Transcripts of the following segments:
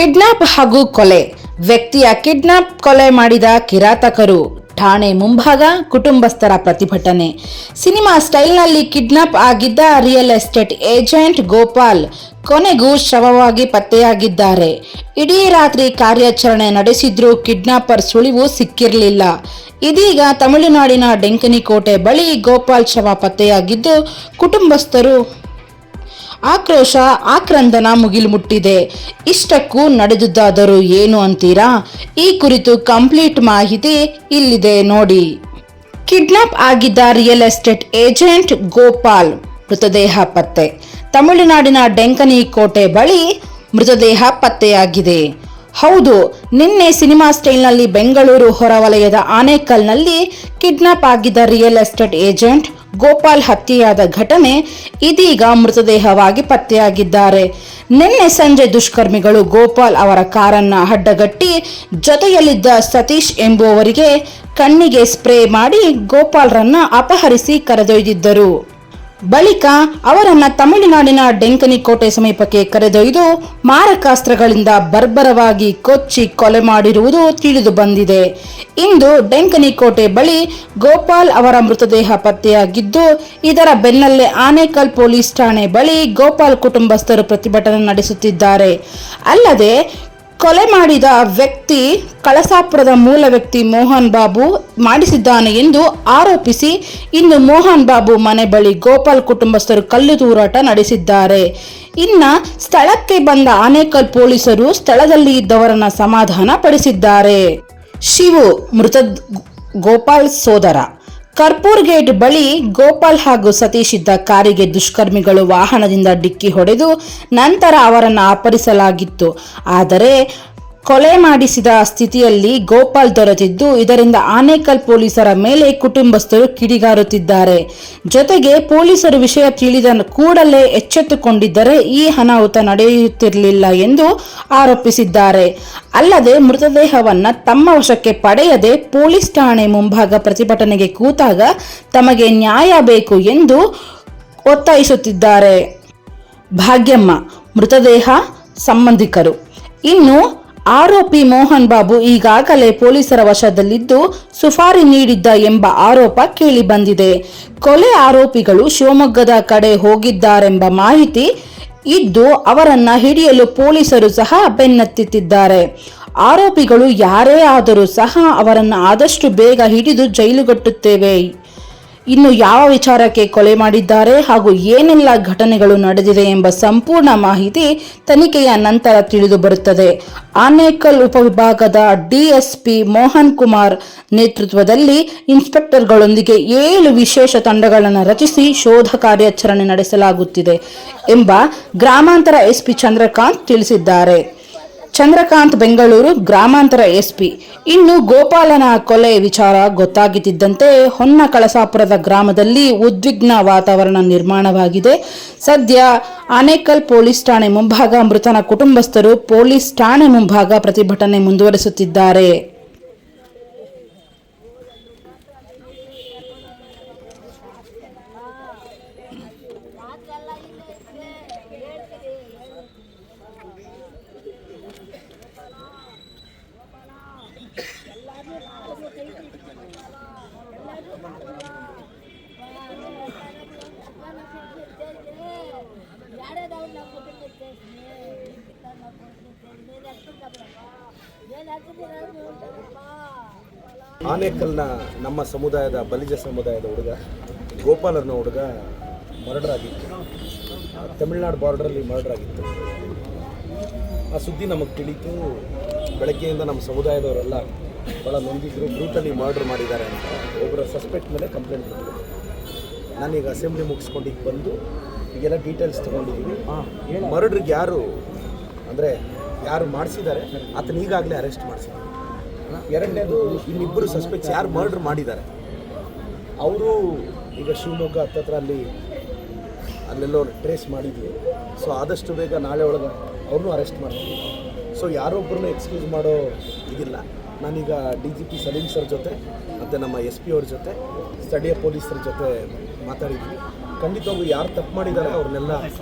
Kidnap ಹಾಗೂ ಕೊಲೆ. ವ್ಯಕ್ತಿಯ ಕಿಡ್ನಾಪ್ ಕೊಲೆ ಮಾಡಿದ ಕಿರಾತಕರು. ಠಾಣೆ ಮುಂಭಾಗ ಕುಟುಂಬಸ್ಥರ ಪ್ರತಿಭಟನೆ. ಸಿನಿಮಾ ಸ್ಟೈಲ್ನಲ್ಲಿ ಕಿಡ್ನಾಪ್ ಆಗಿದ್ದ ರಿಯಲ್ ಎಸ್ಟೇಟ್ ಏಜೆಂಟ್ ಗೋಪಾಲ್ ಕೊನೆಗೂ ಶವವಾಗಿ ಪತ್ತೆಯಾಗಿದ್ದಾರೆ. ಇಡೀ ರಾತ್ರಿ ಕಾರ್ಯಾಚರಣೆ ನಡೆಸಿದ್ರೂ ಕಿಡ್ನಾಪರ್ ಸುಳಿವು ಸಿಕ್ಕಿರಲಿಲ್ಲ. ಇದೀಗ ತಮಿಳುನಾಡಿನ ಡೆಂಕನಿಕೋಟೆ ಬಳಿ ಗೋಪಾಲ್ ಶವ ಪತ್ತೆಯಾಗಿದ್ದು ಕುಟುಂಬಸ್ಥರು ಆಕ್ರೋಶ ಆಕ್ರಂದನ ಮುಗಿಲು ಮುಟ್ಟಿದೆ. ಇಷ್ಟಕ್ಕೂ ನಡೆದುದಾದರೂ ಏನು ಅಂತೀರಾ? ಈ ಕುರಿತು ಕಂಪ್ಲೀಟ್ ಮಾಹಿತಿ ಇಲ್ಲಿದೆ ನೋಡಿ. ಕಿಡ್ನಾಪ್ ಆಗಿದ್ದ ರಿಯಲ್ ಎಸ್ಟೇಟ್ ಏಜೆಂಟ್ ಗೋಪಾಲ್ ಮೃತದೇಹ ಪತ್ತೆ. ತಮಿಳುನಾಡಿನ ಡೆಂಕನಿಕೋಟೆ ಬಳಿ ಮೃತದೇಹ ಪತ್ತೆಯಾಗಿದೆ. ಹೌದು, ನಿನ್ನೆ ಸಿನಿಮಾ ಸ್ಟೈಲ್ನಲ್ಲಿ ಬೆಂಗಳೂರು ಹೊರವಲಯದ ಆನೇಕಲ್ನಲ್ಲಿ ಕಿಡ್ನಾಪ್ ಆಗಿದ್ದ ರಿಯಲ್ ಎಸ್ಟೇಟ್ ಏಜೆಂಟ್ ಗೋಪಾಲ್ ಹತ್ಯೆಯಾದ ಘಟನೆ ಇದೀಗ ಮೃತದೇಹವಾಗಿ ಪತ್ತೆಯಾಗಿದ್ದಾರೆ. ನಿನ್ನೆ ಸಂಜೆ ದುಷ್ಕರ್ಮಿಗಳು ಗೋಪಾಲ್ ಅವರ ಕಾರನ್ನ ಅಡ್ಡಗಟ್ಟಿ ಜೊತೆಯಲ್ಲಿದ್ದ ಸತೀಶ್ ಎಂಬುವವರಿಗೆ ಕಣ್ಣಿಗೆ ಸ್ಪ್ರೇ ಮಾಡಿ ಗೋಪಾಲ್ರನ್ನ ಅಪಹರಿಸಿ ಕರೆದೊಯ್ದಿದ್ದರು. ಬಳಿಕ ಅವರನ್ನ ತಮಿಳುನಾಡಿನ ಡೆಂಕನಿಕೋಟೆ ಸಮೀಪಕ್ಕೆ ಕರೆದೊಯ್ದು ಮಾರಕಾಸ್ತ್ರಗಳಿಂದ ಬರ್ಬರವಾಗಿ ಕೊಚ್ಚಿ ಕೊಲೆ ಮಾಡಿರುವುದು ತಿಳಿದು ಬಂದಿದೆ. ಇಂದು ಡೆಂಕನಿಕೋಟೆ ಬಳಿ ಗೋಪಾಲ್ ಅವರ ಮೃತದೇಹ ಪತ್ತೆಯಾಗಿದ್ದು, ಇದರ ಬೆನ್ನಲ್ಲೇ ಆನೇಕಲ್ ಪೊಲೀಸ್ ಠಾಣೆ ಬಳಿ ಗೋಪಾಲ್ ಕುಟುಂಬಸ್ಥರು ಪ್ರತಿಭಟನೆ ನಡೆಸುತ್ತಿದ್ದಾರೆ. ಅಲ್ಲದೆ ಕೊಲೆ ಮಾಡಿದ ವ್ಯಕ್ತಿ ಕಳಸಾಪುರದ ಮೂಲ ವ್ಯಕ್ತಿ ಮೋಹನ್ ಬಾಬು ಮಾಡಿಸಿದ್ದಾನೆ ಎಂದು ಆರೋಪಿಸಿ ಇಂದು ಮೋಹನ್ ಬಾಬು ಮನೆ ಬಳಿ ಗೋಪಾಲ್ ಕುಟುಂಬಸ್ಥರು ಕಲ್ಲು ತೂರಾಟ ನಡೆಸಿದ್ದಾರೆ. ಇನ್ನ ಸ್ಥಳಕ್ಕೆ ಬಂದ ಆನೇಕಲ್ ಪೊಲೀಸರು ಸ್ಥಳದಲ್ಲಿ ಇದ್ದವರನ್ನ ಸಮಾಧಾನ ಪಡಿಸಿದ್ದಾರೆ. ಶಿವು ಮೃತ ಗೋಪಾಲ್ ಸೋದರ. ಕರ್ಪೂರ್ ಗೇಟ್ ಬಳಿ ಗೋಪಾಲ್ ಹಾಗೂ ಸತೀಶ್ ಇದ್ದ ಕಾರಿಗೆ ದುಷ್ಕರ್ಮಿಗಳು ವಾಹನದಿಂದ ಡಿಕ್ಕಿ ಹೊಡೆದು ನಂತರ ಅವರನ್ನು ಅಪಹರಿಸಲಾಗಿತ್ತು. ಆದರೆ ಕೊಲೆ ಮಾಡಿಸಿದ ಸ್ಥಿತಿಯಲ್ಲಿ ಗೋಪಾಲ್ ದೊರೆತಿದ್ದು, ಇದರಿಂದ ಆನೇಕಲ್ ಪೊಲೀಸರ ಮೇಲೆ ಕುಟುಂಬಸ್ಥರು ಕಿಡಿಗಾರುತ್ತಿದ್ದಾರೆ. ಜೊತೆಗೆ ಪೊಲೀಸರು ವಿಷಯ ತಿಳಿದ ಕೂಡಲೇ ಎಚ್ಚೆತ್ತುಕೊಂಡಿದ್ದರೆ ಈ ಅನಾಹುತ ನಡೆಯುತ್ತಿರಲಿಲ್ಲ ಎಂದು ಆರೋಪಿಸಿದ್ದಾರೆ. ಅಲ್ಲದೆ ಮೃತದೇಹವನ್ನ ತಮ್ಮ ವಶಕ್ಕೆ ಪಡೆಯದೆ ಪೊಲೀಸ್ ಠಾಣೆ ಮುಂಭಾಗ ಪ್ರತಿಭಟನೆಗೆ ಕೂತಾಗ ತಮಗೆ ನ್ಯಾಯ ಬೇಕು ಎಂದು ಒತ್ತಾಯಿಸುತ್ತಿದ್ದಾರೆ. ಭಾಗ್ಯಮ್ಮ ಮೃತದೇಹ ಸಂಬಂಧಿಕರು. ಇನ್ನು ಆರೋಪಿ ಮೋಹನ್ ಬಾಬು ಈಗಾಗಲೇ ಪೊಲೀಸರ ವಶದಲ್ಲಿದ್ದು ಸುಪಾರಿ ನೀಡಿದ್ದ ಎಂಬ ಆರೋಪ ಕೇಳಿ ಬಂದಿದೆ. ಕೊಲೆ ಆರೋಪಿಗಳು ಶಿವಮೊಗ್ಗದ ಕಡೆ ಹೋಗಿದ್ದಾರೆಂಬ ಮಾಹಿತಿ ಇದ್ದು ಅವರನ್ನ ಹಿಡಿಯಲು ಪೊಲೀಸರು ಸಹ ಬೆನ್ನತ್ತಿದ್ದಾರೆ. ಆರೋಪಿಗಳು ಯಾರೇ ಆದರೂ ಸಹ ಅವರನ್ನು ಆದಷ್ಟು ಬೇಗ ಹಿಡಿದು ಜೈಲುಗಟ್ಟುತ್ತೇವೆ. ಇನ್ನು ಯಾವ ವಿಚಾರಕ್ಕೆ ಕೊಲೆ ಮಾಡಿದ್ದಾರೆ ಹಾಗೂ ಏನೆಲ್ಲ ಘಟನೆಗಳು ನಡೆದಿದೆ ಎಂಬ ಸಂಪೂರ್ಣ ಮಾಹಿತಿ ತನಿಖೆಯ ನಂತರ ತಿಳಿದು ಬರುತ್ತದೆ. ಆನೇಕಲ್ ಉಪವಿಭಾಗದ ಡಿಎಸ್ಪಿ ಮೋಹನ್ ಕುಮಾರ್ ನೇತೃತ್ವದಲ್ಲಿ ಇನ್ಸ್ಪೆಕ್ಟರ್ಗಳೊಂದಿಗೆ 7 ವಿಶೇಷ ತಂಡಗಳನ್ನು ರಚಿಸಿ ಶೋಧ ಕಾರ್ಯಾಚರಣೆ ನಡೆಸಲಾಗುತ್ತಿದೆ ಎಂಬ ಗ್ರಾಮಾಂತರ ಎಸ್ಪಿ ಚಂದ್ರಕಾಂತ್ ತಿಳಿಸಿದ್ದಾರೆ. ಚಂದ್ರಕಾಂತ್ ಬೆಂಗಳೂರು ಗ್ರಾಮಾಂತರ ಎಸ್ಪಿ. ಇನ್ನು ಗೋಪಾಲನ ಕೊಲೆ ವಿಚಾರ ಗೊತ್ತಾಗುತ್ತಿದ್ದಂತೆ ಹೊನ್ನ ಕಳಸಾಪುರದ ಗ್ರಾಮದಲ್ಲಿ ಉದ್ವಿಗ್ನ ವಾತಾವರಣ ನಿರ್ಮಾಣವಾಗಿದೆ. ಸದ್ಯ ಆನೇಕಲ್ ಪೊಲೀಸ್ ಠಾಣೆ ಮುಂಭಾಗ ಮೃತನ ಕುಟುಂಬಸ್ಥರು ಪೊಲೀಸ್ ಠಾಣೆ ಮುಂಭಾಗ ಪ್ರತಿಭಟನೆ ಮುಂದುವರಿಸುತ್ತಿದ್ದಾರೆ. ಆನೇಕಲ್ನ ನಮ್ಮ ಸಮುದಾಯದ ಬಲಿಜ ಸಮುದಾಯದ ಹುಡುಗ ಗೋಪಾಲ್ ಅನ್ನೋ ಹುಡುಗ ಮರ್ಡರ್ ಆಗಿತ್ತು. ತಮಿಳ್ನಾಡು ಬಾರ್ಡ್ರಲ್ಲಿ ಮರ್ಡರ್ ಆಗಿತ್ತು. ಆ ಸುದ್ದಿ ನಮಗೆ ತಿಳಿತು. ಬೆಳಗ್ಗೆಯಿಂದ ನಮ್ಮ ಸಮುದಾಯದವರೆಲ್ಲ ಭಾಳ ನೊಂದಿದ್ರು. ಬ್ರೂಟಲಿ ಮರ್ಡರ್ ಮಾಡಿದ್ದಾರೆ ಅಂತ ಒಬ್ಬರ ಸಸ್ಪೆಕ್ಟ್ ಮೇಲೆ ಕಂಪ್ಲೇಂಟ್ ಕೊಟ್ಟರು. ನಾನೀಗ ಅಸೆಂಬ್ಲಿ ಮುಗಿಸ್ಕೊಂಡು ಬಂದು ಈಗೆಲ್ಲ ಡೀಟೇಲ್ಸ್ ತೊಗೊಂಡಿದ್ದೀವಿ. ಮರ್ಡ್ರಿಗೆ ಯಾರು ಮಾಡಿಸಿದ್ದಾರೆ ಆತನ ಈಗಾಗಲೇ ಅರೆಸ್ಟ್ ಮಾಡಿಸಿದ್ದಾರೆ. ಎರಡನೇದು ಇನ್ನಿಬ್ಬರು ಸಸ್ಪೆಕ್ಟ್ಸ್ ಯಾರು ಮರ್ಡರ್ ಮಾಡಿದ್ದಾರೆ ಅವರು ಈಗ ಶಿವಮೊಗ್ಗ ಹತ್ತತ್ರ ಅಲ್ಲೆಲ್ಲೋ ಟ್ರೇಸ್ ಮಾಡಿದ್ವಿ. ಸೊ ಆದಷ್ಟು ಬೇಗ ನಾಳೆ ಒಳಗೆ ಅವ್ರನ್ನೂ ಅರೆಸ್ಟ್ ಮಾಡ್ತೀವಿ. ಸೊ ಯಾರೊಬ್ಬರನ್ನೂ ಎಕ್ಸ್ಕ್ಯೂಸ್ ಮಾಡೋ ಇದಿಲ್ಲ. ನಾನೀಗ DGP ಸಲೀಂ ಸರ್ ಜೊತೆ ಮತ್ತು ನಮ್ಮ SP ಅವ್ರ ಜೊತೆ ಸ್ಥಳೀಯ ಪೊಲೀಸರ ಜೊತೆ ಮಾತಾಡಿದ್ವಿ. ಖಂಡಿತವಾಗೂ ಯಾರು ತಪ್ಪು ಮಾಡಿದ್ದಾರೆ ಅವ್ರನ್ನೆಲ್ಲ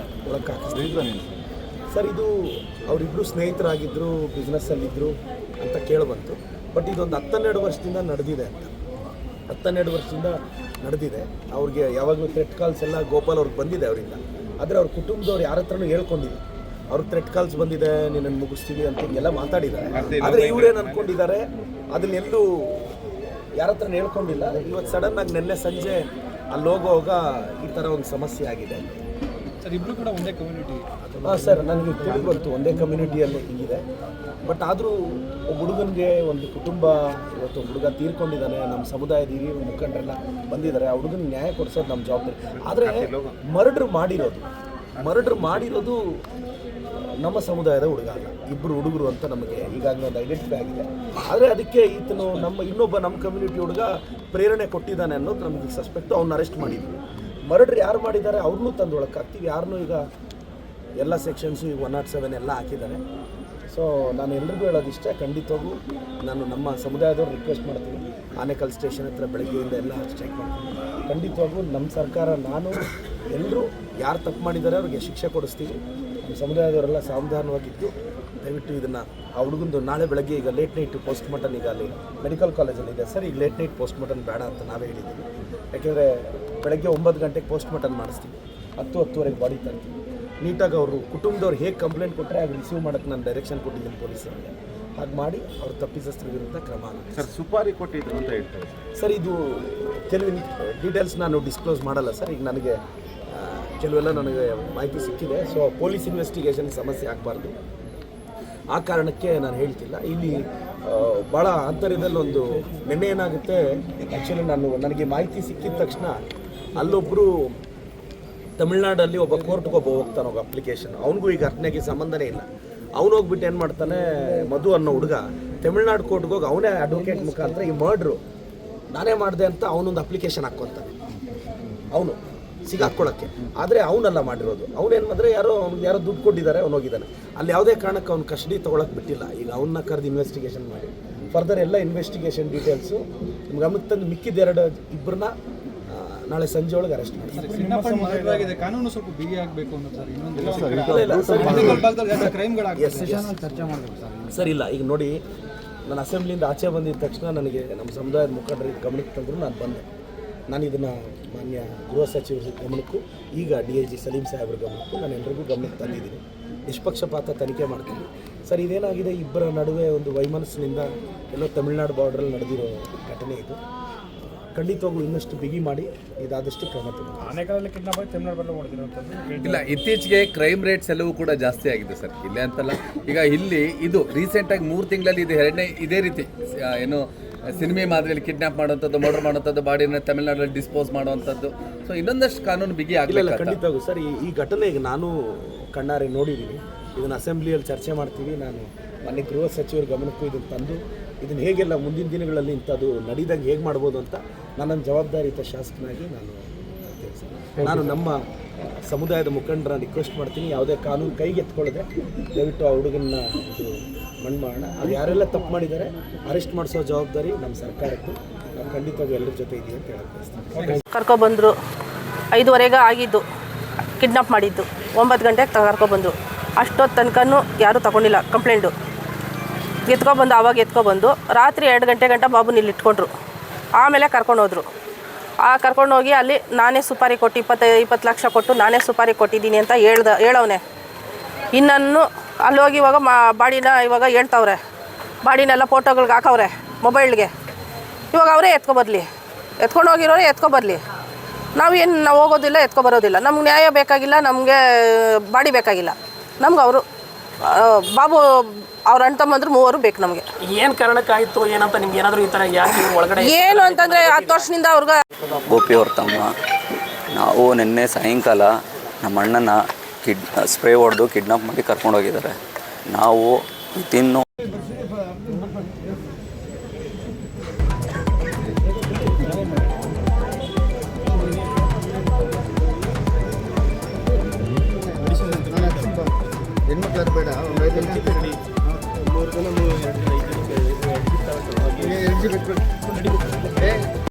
ಒಳಗೆ ಹಾಕಿಸ್ತೀವಿ. ಸರ್ ಇದು ಅವರಿಬ್ಬರು ಸ್ನೇಹಿತರಾಗಿದ್ದರು, ಬಿಸ್ನೆಸ್ಸಲ್ಲಿದ್ದರು ಅಂತ ಕೇಳಿಬಂತು. ಬಟ್ ಇದೊಂದು 10-12 ವರ್ಷದಿಂದ ನಡೆದಿದೆ ಅಂತ. 10-12 ವರ್ಷದಿಂದ ನಡೆದಿದೆ. ಅವ್ರಿಗೆ ಯಾವಾಗಲೂ ಥ್ರೆಟ್ ಕಾಲ್ಸ್ ಎಲ್ಲ ಗೋಪಾಲ್ ಅವ್ರಿಗೆ ಬಂದಿದೆ ಅವರಿಂದ. ಆದರೆ ಅವ್ರ ಕುಟುಂಬದವ್ರು ಯಾರ ಹತ್ರನೂ ಹೇಳ್ಕೊಂಡಿಲ್ಲ. ಅವ್ರಿಗೆ ಥ್ರೆಟ್ ಕಾಲ್ಸ್ ಬಂದಿದೆ, ನಿನ್ನನ್ನು ಮುಗಿಸ್ತೀವಿ ಅಂತ ಹಿಂಗೆಲ್ಲ ಮಾತಾಡಿದ್ದಾರೆ. ಆದರೆ ಇವರೇನು ಅಂದ್ಕೊಂಡಿದ್ದಾರೆ ಅದನ್ನೆಲ್ಲೂ ಯಾರ ಹತ್ರನೂ ಹೇಳ್ಕೊಂಡಿಲ್ಲ. ಇವತ್ತು ಸಡನ್ನಾಗಿ ನಿನ್ನೆ ಸಂಜೆ ಅಲ್ಲಿ ಹೋಗುವಾಗ ಈ ಥರ ಒಂದು ಸಮಸ್ಯೆ ಆಗಿದೆ. ಸರ್ ಇಬ್ಬರು ಕೂಡ ಒಂದೇ ಕಮ್ಯುನಿಟಿ? ಹಾಂ ಸರ್, ನನಗೆ ತಿಳಿದು ಬಂತು ಒಂದೇ ಕಮ್ಯುನಿಟಿಯಲ್ಲಿ ಹೀಗಿದೆ. ಬಟ್ ಆದರೂ ಒಬ್ಬ ಹುಡುಗನಿಗೆ ಒಂದು ಕುಟುಂಬ, ಇವತ್ತು ಹುಡುಗ ತೀರ್ಕೊಂಡಿದ್ದಾನೆ, ನಮ್ಮ ಸಮುದಾಯದ ಹಿರಿಯ ಮುಖಂಡರೆಲ್ಲ ಬಂದಿದ್ದಾರೆ. ಆ ಹುಡುಗನ ನ್ಯಾಯ ಕೊಡಿಸೋದು ನಮ್ಮ ಜವಾಬ್ದಾರಿ. ಆದರೆ ಮರ್ಡ್ರ್ ಮಾಡಿರೋದು ನಮ್ಮ ಸಮುದಾಯದ ಹುಡುಗ ಅಲ್ಲ, ಇಬ್ಬರು ಹುಡುಗರು ಅಂತ ನಮಗೆ ಈಗಾಗಲೇ ಒಂದು ಐಡೆಂಟಿಫೈ ಆಗಿದೆ. ಆದರೆ ಅದಕ್ಕೆ ಈತನು ಇನ್ನೊಬ್ಬ ನಮ್ಮ ಕಮ್ಯುನಿಟಿ ಹುಡುಗ ಪ್ರೇರಣೆ ಕೊಟ್ಟಿದ್ದಾನೆ ಅನ್ನೋದು ನಮಗೆ ಸಸ್ಪೆಕ್ಟು. ಅವ್ನ ಅರೆಸ್ಟ್ ಮಾಡಿದ್ವಿ. ಮರ್ಡ್ರ್ ಯಾರು ಮಾಡಿದ್ದಾರೆ ಅವ್ರನ್ನೂ ತಂದು ಒಳಗಾಗ್ತೀವಿ. ಯಾರನ್ನೂ ಈಗ ಎಲ್ಲ ಸೆಕ್ಷನ್ಸು ಈಗ 107 ಎಲ್ಲ ಹಾಕಿದ್ದಾರೆ. ಸೊ ನಾನು ಎಲ್ರಿಗೂ ಹೇಳೋದಿಷ್ಟ, ಖಂಡಿತವಾಗೂ ನಾನು ನಮ್ಮ ಸಮುದಾಯದವ್ರು ರಿಕ್ವೆಸ್ಟ್ ಮಾಡ್ತೀನಿ, ಆನೇಕಲ್ ಸ್ಟೇಷನ್ ಹತ್ರ ಬೆಳಗ್ಗೆಯಿಂದ ಎಲ್ಲ ಸ್ಟ್ರೈಕ್ ಮಾಡ್ತೀನಿ. ಖಂಡಿತವಾಗೂ ನಮ್ಮ ಸರ್ಕಾರ, ನಾನು ಎಲ್ಲರೂ ಯಾರು ತಪ್ಪು ಮಾಡಿದ್ದಾರೆ ಅವ್ರಿಗೆ ಶಿಕ್ಷೆ ಕೊಡಿಸ್ತೀವಿ. ನಮ್ಮ ಸಮುದಾಯದವರೆಲ್ಲ ಸಾವಧಾನವಾಗಿದ್ದು ದಯವಿಟ್ಟು ಇದನ್ನು ಆ ಹುಡುಗಂದು ನಾಳೆ ಬೆಳಗ್ಗೆ ಈಗ ಲೇಟ್ ನೈಟ್ ಪೋಸ್ಟ್ ಮಾರ್ಟಮ್ ಈಗ ಅಲ್ಲಿ ಮೆಡಿಕಲ್ ಕಾಲೇಜಲ್ಲಿದೆ ಸರ್. ಈಗ ಲೇಟ್ ನೈಟ್ ಪೋಸ್ಟ್ ಮಾರ್ಟಮ್ ಬೇಡ ಅಂತ ನಾವೇ ಹೇಳಿದ್ದೀವಿ. ಯಾಕೆಂದರೆ ಬೆಳಗ್ಗೆ 9 ಗಂಟೆಗೆ ಪೋಸ್ಟ್ ಮಾರ್ಟಮ್ ಮಾಡಿಸ್ತೀವಿ, 10-10:30 ಬಾಡಿ ತರ್ತೀವಿ. ನೀಟಾಗಿ ಅವರು ಕುಟುಂಬದವ್ರು ಹೇಗೆ ಕಂಪ್ಲೇಂಟ್ ಕೊಟ್ಟರೆ ಆಗ ರಿಸೀವ್ ಮಾಡೋಕ್ಕೆ ನಾನು ಡೈರೆಕ್ಷನ್ ಕೊಟ್ಟಿದ್ದೀನಿ ಪೊಲೀಸರಿಗೆ. ಹಾಗೆ ಮಾಡಿ ಅವ್ರ ತಪ್ಪಿತಸ್ಥರ ವಿರುದ್ಧ ಕ್ರಮ ಆಗುತ್ತೆ. ಸರ್ ಸುಪಾರಿ ಕೊಟ್ಟಿದ್ರು ಅಂತ ಹೇಳ್ತಾರೆ ಸರ್. ಇದು ಕೆಲವು ಡೀಟೇಲ್ಸ್ ನಾನು ಡಿಸ್ಕ್ಲೋಸ್ ಮಾಡಲ್ಲ ಸರ್. ಈಗ ನನಗೆ ಕೆಲವೆಲ್ಲ ನನಗೆ ಮಾಹಿತಿ ಸಿಕ್ಕಿದೆ. ಸೊ ಪೊಲೀಸ್ ಇನ್ವೆಸ್ಟಿಗೇಷನ್ ಸಮಸ್ಯೆ ಆಗಬಾರ್ದು, ಆ ಕಾರಣಕ್ಕೆ ನಾನು ಹೇಳ್ತಿಲ್ಲ. ಇಲ್ಲಿ ಭಾಳ ಆಂತರ್ಯದಲ್ಲಿ ಒಂದು ನಿನ್ನೆ ಏನಾಗುತ್ತೆ, ಆ್ಯಕ್ಚುಲಿ ನನಗೆ ಮಾಹಿತಿ ಸಿಕ್ಕಿದ ತಕ್ಷಣ ಅಲ್ಲೊಬ್ಬರು ತಮಿಳ್ನಾಡಲ್ಲಿ ಒಬ್ಬ ಕೋರ್ಟ್ಗೆ ಹೋಗ್ತಾನೆ, ಒಬ್ಬ ಅಪ್ಲಿಕೇಶನ್. ಅವನಿಗೂ ಈಗ ಘಟನೆಗೆ ಸಂಬಂಧನೇ ಇಲ್ಲ. ಅವನು ಹೋಗ್ಬಿಟ್ಟು ಏನು ಮಾಡ್ತಾನೆ, ಮಧು ಅನ್ನೋ ಹುಡುಗ ತಮಿಳ್ನಾಡು ಕೋರ್ಟ್ಗೆ ಹೋಗಿ ಅವನೇ ಅಡ್ವೊಕೇಟ್ ಮುಖಾಂತರ ಈ ಮರ್ಡ್ರು ನಾನೇ ಮಾಡಿದೆ ಅಂತ ಅವನೊಂದು ಅಪ್ಲಿಕೇಶನ್ ಹಾಕ್ಕೊತಾನೆ, ಅವನು ಸಿಗಾಕ್ಕೊಳ್ಳೋಕ್ಕೆ. ಆದರೆ ಅವನೆಲ್ಲ ಮಾಡಿರೋದು. ಅವನೇನು ಮಾಡಿದ್ರೆ ಅವ್ನಿಗೆ ಯಾರೋ ದುಡ್ಡು ಕೊಟ್ಟಿದ್ದಾರೆ, ಅವ್ನು ಹೋಗಿದ್ದಾನೆ. ಅಲ್ಲಿ ಯಾವುದೇ ಕಾರಣಕ್ಕೆ ಅವ್ನು ಕಸ್ಟಡಿ ತೊಗೊಳಕ್ಕೆ ಬಿಟ್ಟಿಲ್ಲ. ಈಗ ಅವನ್ನ ಕರೆದು ಇನ್ವೆಸ್ಟಿಗೇಷನ್ ಮಾಡಿ ಫರ್ದರ್ ಎಲ್ಲ ಇನ್ವೆಸ್ಟಿಗೇಷನ್ ಡೀಟೇಲ್ಸು ನಿಮ್ಗೆ ಗಮನಕ್ಕೆ ತಂದು ಮಿಕ್ಕಿದ ಇಬ್ಬರನ್ನ ನಾಳೆ ಸಂಜೆ ಒಳಗೆ ಅರೆಸ್ಟ್ ಮಾಡಿ. ಕಾನೂನು ಸ್ವಲ್ಪ ಬಿಗಿ ಆಗಬೇಕು ಅನ್ನೋ ಸರ್. ಸರ್ ಇಲ್ಲ, ಈಗ ನೋಡಿ, ನಾನು ಅಸೆಂಬ್ಲಿಯಿಂದ ಆಚೆ ಬಂದಿದ್ದ ತಕ್ಷಣ ನನಗೆ ನಮ್ಮ ಸಮುದಾಯದ ಮುಖಂಡರಿಗೆ ಗಮನಕ್ಕೆ ತಂದರು. ನಾನು ಬಂದೆ. ನಾನು ಇದನ್ನು ಮಾನ್ಯ ಗೃಹ ಸಚಿವರ ಗಮನಕ್ಕೂ ಈಗ DIG ಸಲೀಂ ಸಾಹೇಬ್ರ ಗಮನಕ್ಕೂ ನಾನು ಎಲ್ರಿಗೂ ಗಮನಕ್ಕೆ ತಂದಿದ್ದೀನಿ. ನಿಷ್ಪಕ್ಷಪಾತ ತನಿಖೆ ಮಾಡ್ತೀನಿ ಸರ್. ಇದೇನಾಗಿದೆ, ಇಬ್ಬರ ನಡುವೆ ಒಂದು ವೈಮನಸ್ಸಿನಿಂದ ಎಲ್ಲೋ ತಮಿಳ್ನಾಡು ಬಾರ್ಡ್ರಲ್ಲಿ ನಡೆದಿರೋ ಘಟನೆ ಇದು. ಖಂಡಿತವಾಗೂ ಇನ್ನಷ್ಟು ಬಿಗಿ ಮಾಡಿ ಇದಾದಷ್ಟು ಕ್ರಮ ಇಲ್ಲ. ಇತ್ತೀಚೆಗೆ ಕ್ರೈಮ್ ರೇಟ್ಸ್ ಎಲ್ಲವೂ ಕೂಡ ಜಾಸ್ತಿ ಆಗಿದೆ ಸರ್. ಇಲ್ಲೇ ಅಂತಲ್ಲ, ಈಗ ಇಲ್ಲಿ ಇದು ರೀಸೆಂಟಾಗಿ 3 ತಿಂಗಳಲ್ಲಿ ಇದು ಎರಡನೇ ಇದೇ ರೀತಿ ಏನು ಸಿನಿಮೆ ಮಾದರಿಯಲ್ಲಿ ಕಿಡ್ನಾಪ್ ಮಾಡುವಂಥದ್ದು, ಮರ್ಡರ್ ಮಾಡುವಂಥದ್ದು, ಬಾಡಿನ ತಮಿಳ್ನಾಡಲ್ಲಿ ಡಿಸ್ಪೋಸ್ ಮಾಡುವಂಥದ್ದು. ಸೊ ಇನ್ನೊಂದಷ್ಟು ಕಾನೂನು ಬಿಗಿ ಆಗಲಿಲ್ಲ. ಖಂಡಿತವಾಗೂ ಸರ್. ಈ ಘಟನೆ ಈಗ ನಾನು ಕಣ್ಣಾರೆ ನೋಡಿದ್ದೀನಿ. ಇದನ್ನು ಅಸೆಂಬ್ಲಿಯಲ್ಲಿ ಚರ್ಚೆ ಮಾಡ್ತೀವಿ. ನಾನು ಮೊನ್ನೆ ಗೃಹ ಸಚಿವರ ಗಮನಕ್ಕೂ ಇದನ್ನು ತಂದು ಇದನ್ನು ಹೇಗೆಲ್ಲ ಮುಂದಿನ ದಿನಗಳಲ್ಲಿ ಇಂಥದ್ದು ನಡೀದಂಗೆ ಹೇಗೆ ಮಾಡ್ಬೋದು ಅಂತ ನನ್ನನ್ನು ಜವಾಬ್ದಾರಿಯುತ ಶಾಸಕನಾಗಿ ನಾನು ನಮ್ಮ ಸಮುದಾಯದ ಮುಖಂಡರ ರಿಕ್ವೆಸ್ಟ್ ಮಾಡ್ತೀನಿ, ಯಾವುದೇ ಕಾನೂನು ಕೈಗೆತ್ಕೊಳ್ಳದೆ ದಯವಿಟ್ಟು ಆ ಹುಡುಗನ್ನ ಇದು ಮಣ್ಣು ಮಾಡೋಣ. ಅದು ಯಾರೆಲ್ಲ ತಪ್ಪು ಮಾಡಿದ್ದಾರೆ ಅರೆಸ್ಟ್ ಮಾಡಿಸೋ ಜವಾಬ್ದಾರಿ ನಮ್ಮ ಸರ್ಕಾರದ್ದು. ನಾವು ಖಂಡಿತವಾಗಿ ಎಲ್ಲರ ಜೊತೆ ಇದೀವಿ ಅಂತ ಹೇಳಕ್ಕೆ ಬಯಸ್ತೀನಿ. ಕರ್ಕೊಬಂದರು 5:15 ಆಗಿದ್ದು, ಕಿಡ್ನಾಪ್ ಮಾಡಿದ್ದು 9 ಗಂಟೆಗೆ ಕರ್ಕೊಬಂದರು. ಅಷ್ಟೊತ್ತು ತನಕನೂ ಯಾರೂ ತಗೊಂಡಿಲ್ಲ ಕಂಪ್ಲೇಂಟು. ಎತ್ಕೊಬಂದು ಆವಾಗ ಎತ್ಕೊಬಂದು ರಾತ್ರಿ 2 ಗಂಟೆ ಗಂಟ ಬಾಬುನ ಇಲ್ಲಿ ಇಟ್ಕೊಂಡ್ರು. ಆಮೇಲೆ ಕರ್ಕೊಂಡೋದ್ರು. ಕರ್ಕೊಂಡೋಗಿ ಅಲ್ಲಿ ನಾನೇ ಸುಪಾರಿ ಕೊಟ್ಟು 20 ಲಕ್ಷ ಕೊಟ್ಟು ನಾನೇ ಸುಪಾರಿ ಕೊಟ್ಟಿದ್ದೀನಿ ಅಂತ ಹೇಳವನೆ. ಇನ್ನನ್ನು ಅಲ್ಲೋಗಿ ಇವಾಗ ಬಾಡಿನ ಇವಾಗ ಹೇಳ್ತವ್ರೆ, ಬಾಡಿನೆಲ್ಲ ಫೋಟೋಗಳ್ಗೆ ಹಾಕವ್ರೆ ಮೊಬೈಲ್ಗೆ. ಇವಾಗ ಅವರೇ ಎತ್ಕೊಂಡೋಗಿರೋರೆ ಎತ್ಕೊಬರಲಿ. ನಾವು ಹೋಗೋದಿಲ್ಲ, ಎತ್ಕೊಬರೋದಿಲ್ಲ. ನಮ್ಗೆ ನ್ಯಾಯ ಬೇಕಾಗಿಲ್ಲ, ನಮಗೆ ಬಾಡಿ ಬೇಕಾಗಿಲ್ಲ. ನಮ್ಗೆ ಅವರು ಬಾಬು ಅವ್ರ ಅಣ್ಣ ತಮ್ಮಂದ್ರು 3 ಬೇಕು ನಮಗೆ. ಏನು ಕಾರಣಕ್ಕಾಯಿತು ಏನಂತ ನಿಮ್ಗೆ ಏನಾದರೂ ಈ ಥರ ಯಾಕೆ ಒಳಗಡೆ ಏನು ಅಂತಂದರೆ 10 ವರ್ಷದಿಂದ ಅವ್ರಿಗೆ ಗೋಪಿ ಅವ್ರ ತಮ್ಮ. ನಾವು ನಿನ್ನೆ ಸಾಯಂಕಾಲ ನಮ್ಮ ಅಣ್ಣನ ಸ್ಪ್ರೇ ಹೊಡೆದು ಕಿಡ್ನಾಪ್ ಮಾಡಿ ಕರ್ಕೊಂಡೋಗಿದ್ದಾರೆ. ನಾವು ವಿತಿನ್ನು